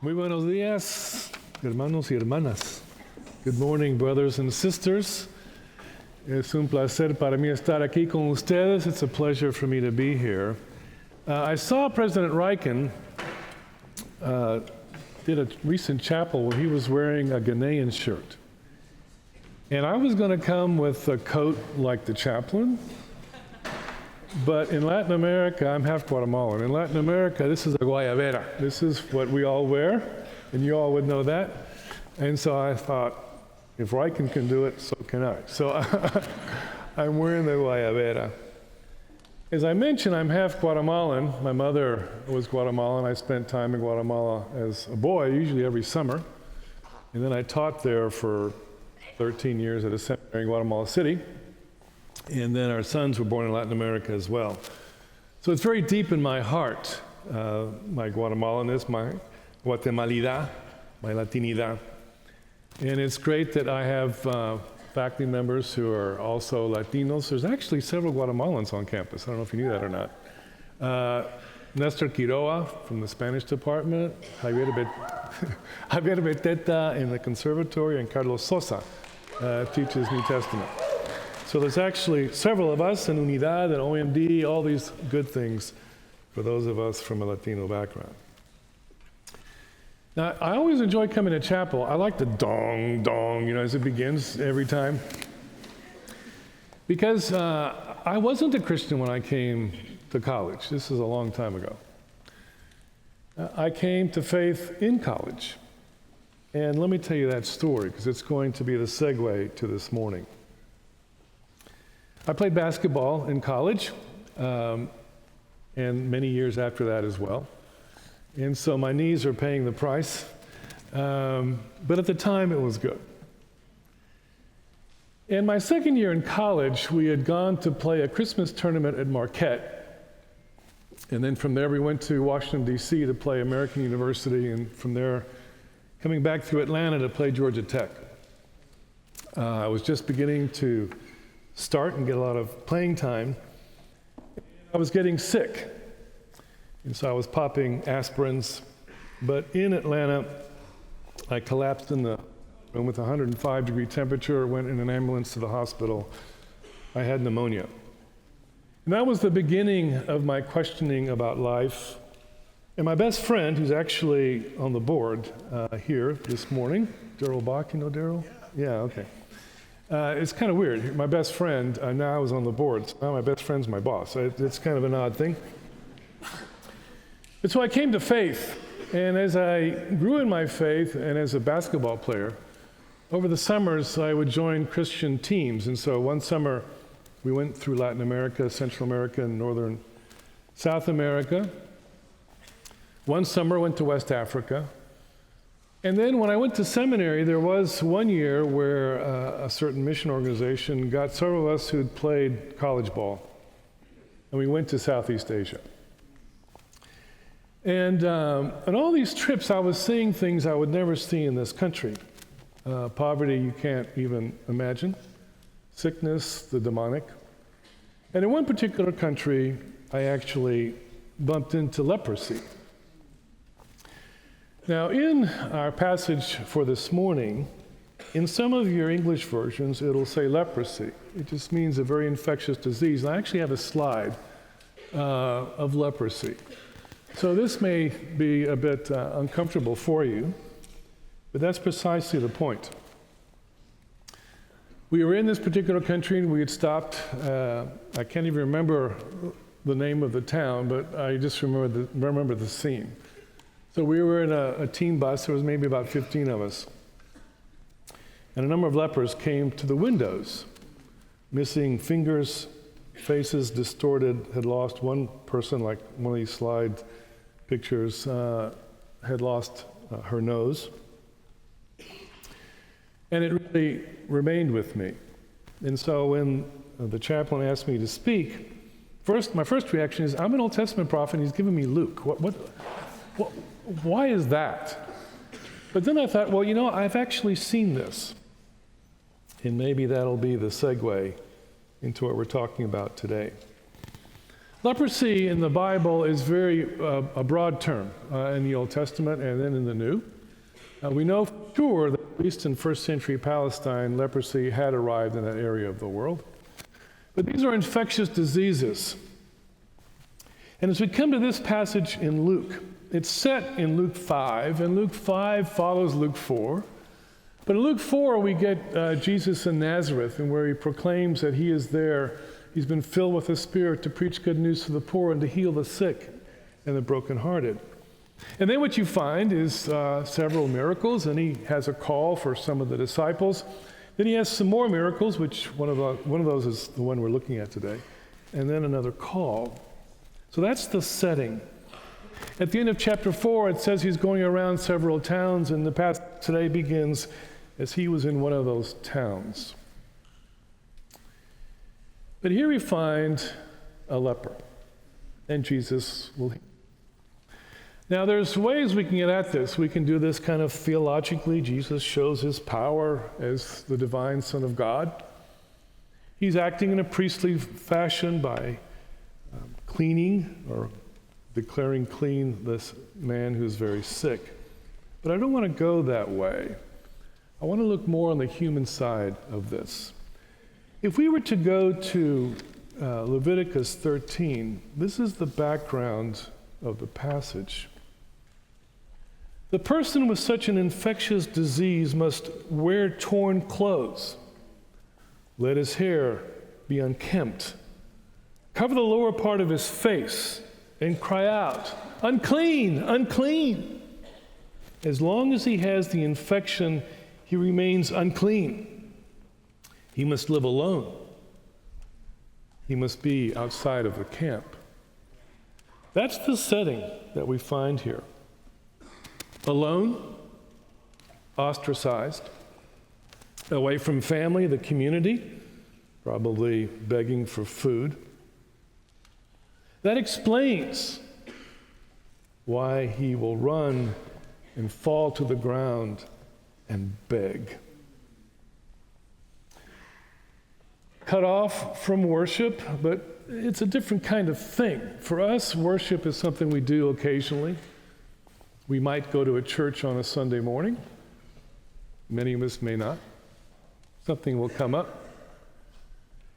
Muy buenos días, hermanos y hermanas. Good morning, brothers and sisters. Es un placer para mí estar aquí con ustedes. It's a pleasure for me to be here. I saw President Wheaton did a recent chapel where he was wearing a Ghanaian shirt. And I was going to come with a coat like the chaplain. But in Latin America, I'm half Guatemalan. In Latin America, this is a guayabera. This is what we all wear, and you all would know that. And so I thought, if Wheaton can do it, so can I. So I'm wearing the guayabera. As I mentioned, I'm half Guatemalan. My mother was Guatemalan. I spent time in Guatemala as a boy, usually every summer. And then I taught there for 13 years at a seminary in Guatemala City. And then our sons were born in Latin America as well. So it's very deep in my heart, my Guatemalaness, my Guatemalidad, my Latinidad. And it's great that I have faculty members who are also Latinos. There's actually several Guatemalans on campus. I don't know if you knew that or not. Nestor Quiroa from the Spanish department, Javier Beteta in the conservatory, and Carlos Sosa teaches New Testament. So there's actually several of us in Unidad and OMD, all these good things for those of us from a Latino background. Now, I always enjoy coming to chapel. I like the dong, dong, as it begins every time. Because I wasn't a Christian when I came to college. This is a long time ago. I came to faith in college. And let me tell you that story, because it's going to be the segue to this morning. I played basketball in college, and many years after that as well. And so my knees are paying the price. But at the time, it was good. In my second year in college, we had gone to play a Christmas tournament at Marquette. And then from there, we went to Washington, D.C. to play American University, and from there, coming back through Atlanta to play Georgia Tech. I was just beginning to start and get a lot of playing time. I was getting sick, and so I was popping aspirins. But in Atlanta, I collapsed in the room with 105-degree temperature, went in an ambulance to the hospital. I had pneumonia. And that was the beginning of my questioning about life. And my best friend, who's actually on the board here this morning, Daryl Bach, you know Daryl? Yeah, okay. It's kind of weird. My best friend now is on the board, so now my best friend's my boss. It's kind of an odd thing. But so I came to faith, and as I grew in my faith and as a basketball player, over the summers I would join Christian teams. And so one summer we went through Latin America, Central America, and Northern South America. One summer I went to West Africa. And then when I went to seminary, there was one year where a certain mission organization got several of us who'd played college ball, and we went to Southeast Asia. And on all these trips, I was seeing things I would never see in this country. Poverty you can't even imagine, sickness, the demonic. And in one particular country, I actually bumped into leprosy. Now, in our passage for this morning, in some of your English versions, it'll say leprosy. It just means a very infectious disease. And I actually have a slide of leprosy. So this may be a bit uncomfortable for you, but that's precisely the point. We were in this particular country, and we had stopped. I can't even remember the name of the town, but I just remember the scene. So we were in a team bus. There was maybe about 15 of us. And a number of lepers came to the windows, missing fingers, faces distorted, had lost one person, like one of these slide pictures, had lost her nose. And it really remained with me. And so when the chaplain asked me to speak, my first reaction is, I'm an Old Testament prophet, and he's giving me Luke. Why is that? But then I thought, well, I've actually seen this. And maybe that'll be the segue into what we're talking about today. Leprosy in the Bible is a broad term in the Old Testament and then in the New. We know for sure that at least in first century Palestine, leprosy had arrived in that area of the world. But these are infectious diseases. And as we come to this passage in Luke, it's set in Luke 5, and Luke 5 follows Luke 4. But in Luke 4, we get Jesus in Nazareth, and where he proclaims that he is there. He's been filled with the Spirit to preach good news to the poor and to heal the sick and the brokenhearted. And then what you find is several miracles, and he has a call for some of the disciples. Then he has some more miracles, which one of those is the one we're looking at today, and then another call. So that's the setting. At the end of chapter 4, it says he's going around several towns, and the passage today begins as he was in one of those towns. But here we find a leper, and Jesus will heal. Now, there's ways we can get at this. We can do this kind of theologically. Jesus shows his power as the divine Son of God. He's acting in a priestly fashion by cleaning or declaring clean this man who's very sick. But I don't want to go that way. I want to look more on the human side of this. If we were to go to Leviticus 13, this is the background of the passage. The person with such an infectious disease must wear torn clothes, let his hair be unkempt, cover the lower part of his face, and cry out, "Unclean, unclean!" As long as he has the infection, he remains unclean. He must live alone. He must be outside of the camp. That's the setting that we find here. Alone, ostracized, away from family, the community, probably begging for food. That explains why he will run and fall to the ground and beg. Cut off from worship, but it's a different kind of thing. For us, worship is something we do occasionally. We might go to a church on a Sunday morning. Many of us may not. Something will come up.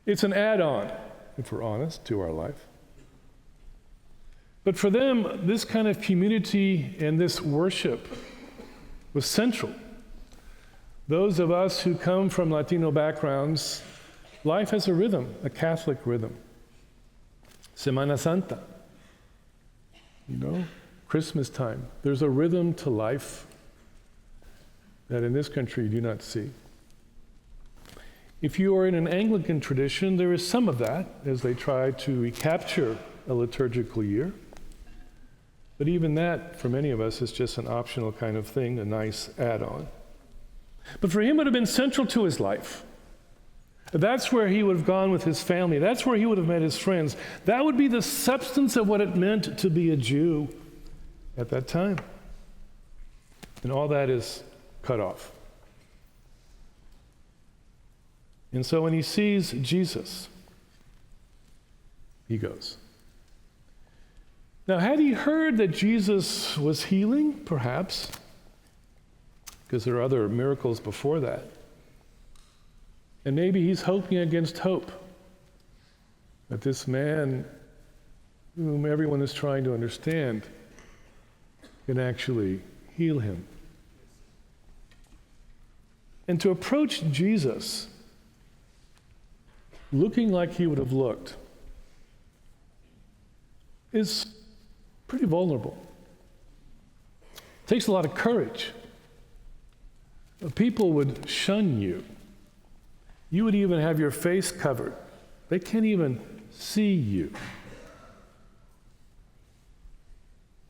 It's an add-on, if we're honest, to our life. But for them, this kind of community and this worship was central. Those of us who come from Latino backgrounds, life has a rhythm, a Catholic rhythm. Semana Santa, Christmas time. There's a rhythm to life that in this country you do not see. If you are in an Anglican tradition, there is some of that as they try to recapture a liturgical year. But even that, for many of us, is just an optional kind of thing, a nice add-on. But for him, it would have been central to his life. That's where he would have gone with his family. That's where he would have met his friends. That would be the substance of what it meant to be a Jew at that time. And all that is cut off. And so when he sees Jesus, he goes. Now, had he heard that Jesus was healing? Perhaps, because there are other miracles before that. And maybe he's hoping against hope that this man, whom everyone is trying to understand, can actually heal him. And to approach Jesus looking like he would have looked is pretty vulnerable. It takes a lot of courage. People would shun you. You would even have your face covered. They can't even see you.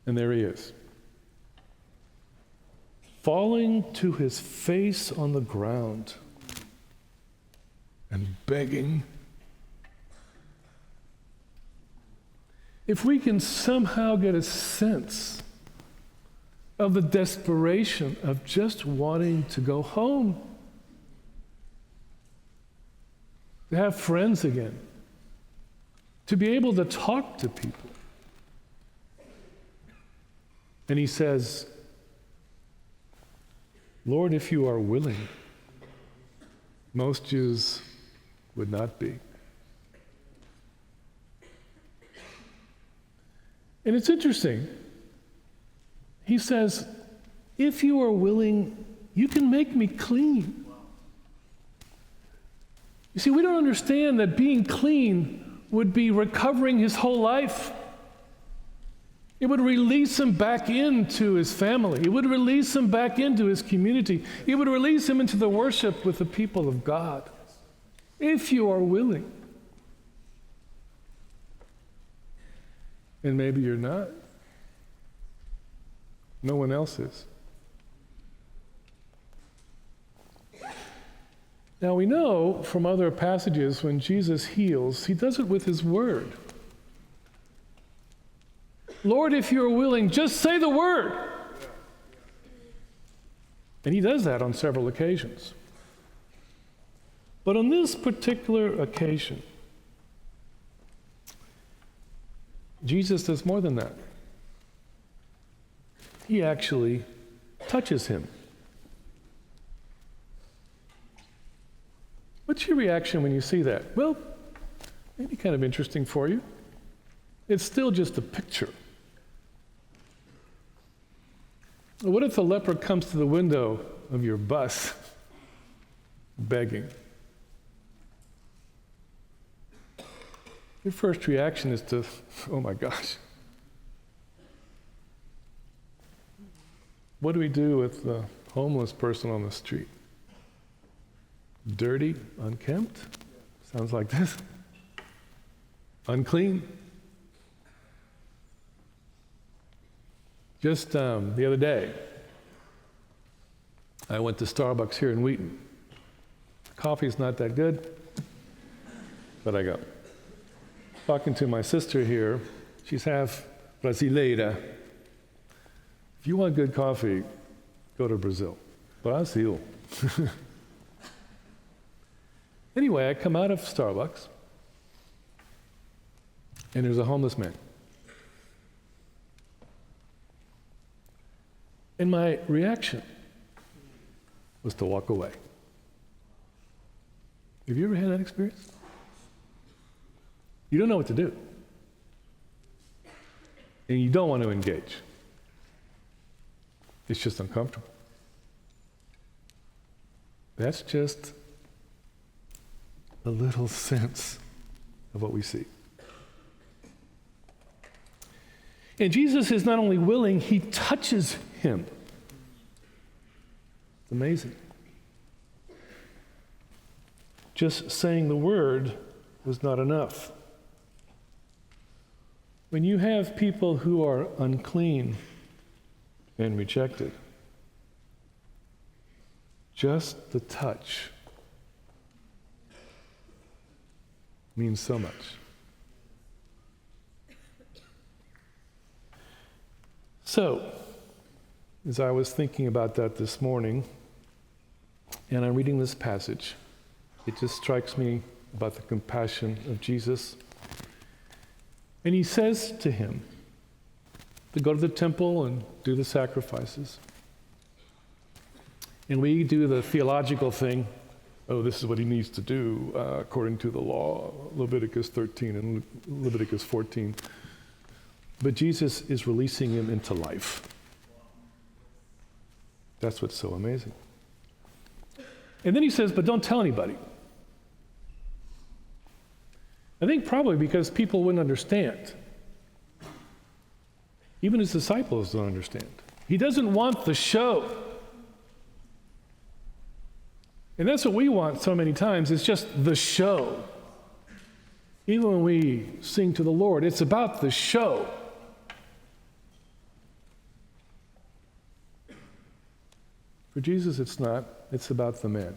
And there he is, falling to his face on the ground and begging. If we can somehow get a sense of the desperation of just wanting to go home, to have friends again, to be able to talk to people. And he says, Lord, if you are willing. Most Jews would not be. And it's interesting. He says, if you are willing, you can make me clean. You see, we don't understand that being clean would be recovering his whole life. It would release him back into his family. It would release him back into his community. It would release him into the worship with the people of God. If you are willing. And maybe you're not. No one else is. Now we know from other passages when Jesus heals, he does it with his word. Lord, if you're willing, just say the word. And he does that on several occasions. But on this particular occasion, Jesus does more than that. He actually touches him. What's your reaction when you see that? Well, maybe kind of interesting for you. It's still just a picture. What if the leper comes to the window of your bus begging? Your first reaction is to, oh my gosh. What do we do with the homeless person on the street? Dirty, unkempt? Sounds like this. Unclean? Just the other day, I went to Starbucks here in Wheaton. Coffee's not that good, but I go. Talking to my sister here, she's half brasileira. If you want good coffee, go to Brazil. Brazil. Anyway, I come out of Starbucks, and there's a homeless man. And my reaction was to walk away. Have you ever had that experience? You don't know what to do. And you don't want to engage. It's just uncomfortable. That's just a little sense of what we see. And Jesus is not only willing, he touches him. It's amazing. Just saying the word was not enough. When you have people who are unclean and rejected, just the touch means so much. So, as I was thinking about that this morning, and I'm reading this passage, it just strikes me about the compassion of Jesus. And he says to him to go to the temple and do the sacrifices. And we do the theological thing. Oh, this is what he needs to do according to the law, Leviticus 13 and Leviticus 14. But Jesus is releasing him into life. That's what's so amazing. And then he says, but don't tell anybody. I think probably because people wouldn't understand. Even his disciples don't understand. He doesn't want the show. And that's what we want so many times. It's just the show. Even when we sing to the Lord, it's about the show. For Jesus, it's not. It's about the man.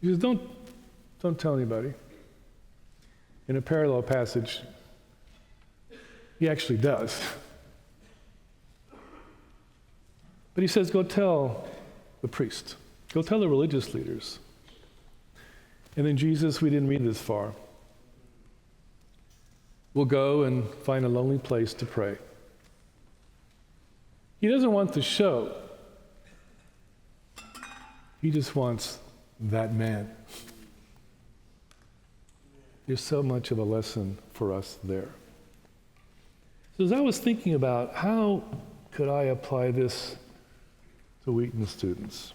He says, don't tell anybody. In a parallel passage, he actually does. But he says, go tell the priest. Go tell the religious leaders. And then Jesus, we didn't read this far, will go and find a lonely place to pray. He doesn't want the show. He just wants that man. There's so much of a lesson for us there. So as I was thinking about how could I apply this to Wheaton students,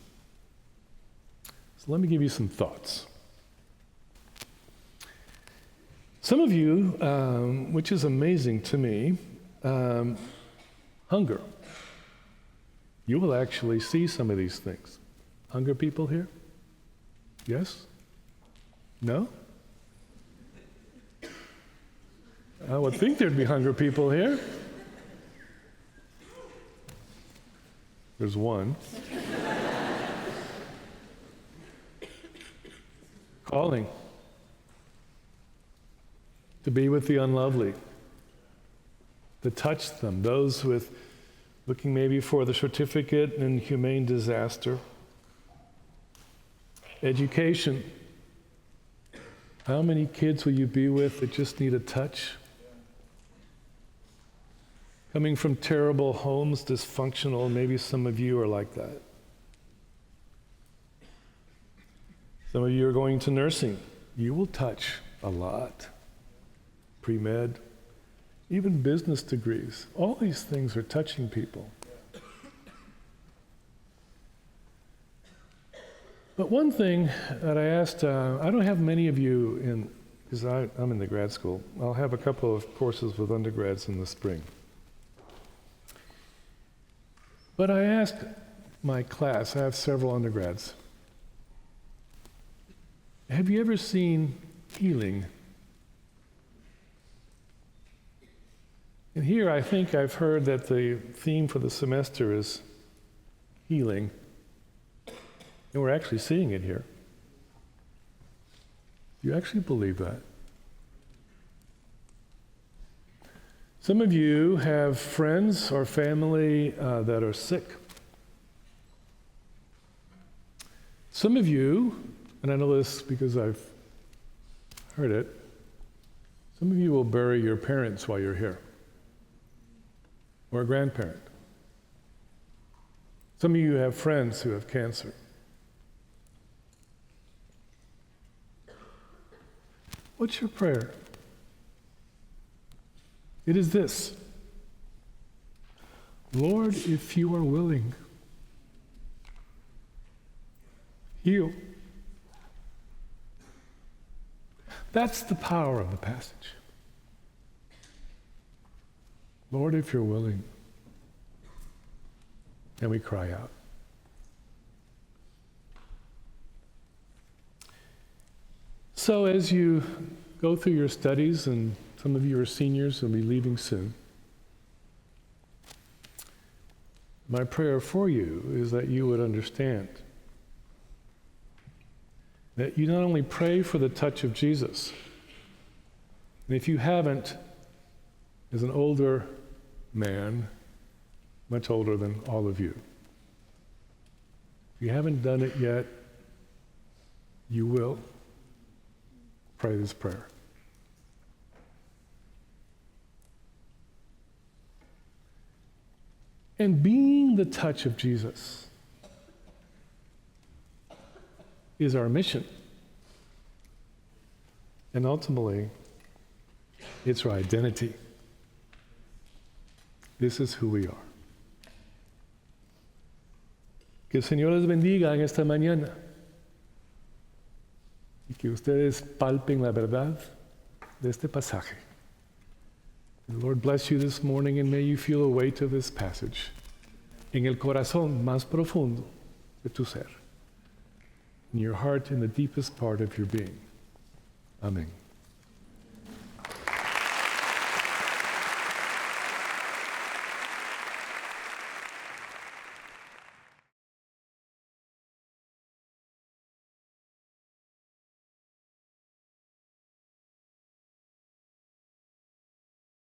so let me give you some thoughts. Some of you, which is amazing to me, hunger. You will actually see some of these things. Hunger people here? Yes? No? I would think there'd be hunger people here. There's one. Calling to be with the unlovely, to touch them, those with looking maybe for the certificate in humane disaster. Education. How many kids will you be with that just need a touch? Coming from terrible homes, dysfunctional, maybe some of you are like that. Some of you are going to nursing. You will touch a lot. Pre-med, even business degrees. All these things are touching people. But one thing that I asked, I don't have many of you in, because I'm in the grad school. I'll have a couple of courses with undergrads in the spring. But I asked my class, I have several undergrads, have you ever seen healing? And here I think I've heard that the theme for the semester is healing. And we're actually seeing it here. Do you actually believe that? Some of you have friends or family that are sick. Some of you, and I know this because I've heard it, some of you will bury your parents while you're here, or a grandparent. Some of you have friends who have cancer. What's your prayer? It is this: Lord, if you are willing, heal. That's the power of the passage. Lord, if you're willing. And we cry out. So as you go through your studies, and some of you are seniors and will be leaving soon, my prayer for you is that you would understand that you not only pray for the touch of Jesus, and if you haven't, as an older man, much older than all of you, if you haven't done it yet, you will pray this prayer. And being the touch of Jesus is our mission. And ultimately, it's our identity. This is who we are. Que el Señor les bendiga en esta mañana y que ustedes palpen la verdad de este pasaje. The Lord bless you this morning, and may you feel the weight of this passage en el corazón más profundo de tu ser, in your heart, in the deepest part of your being. Amen.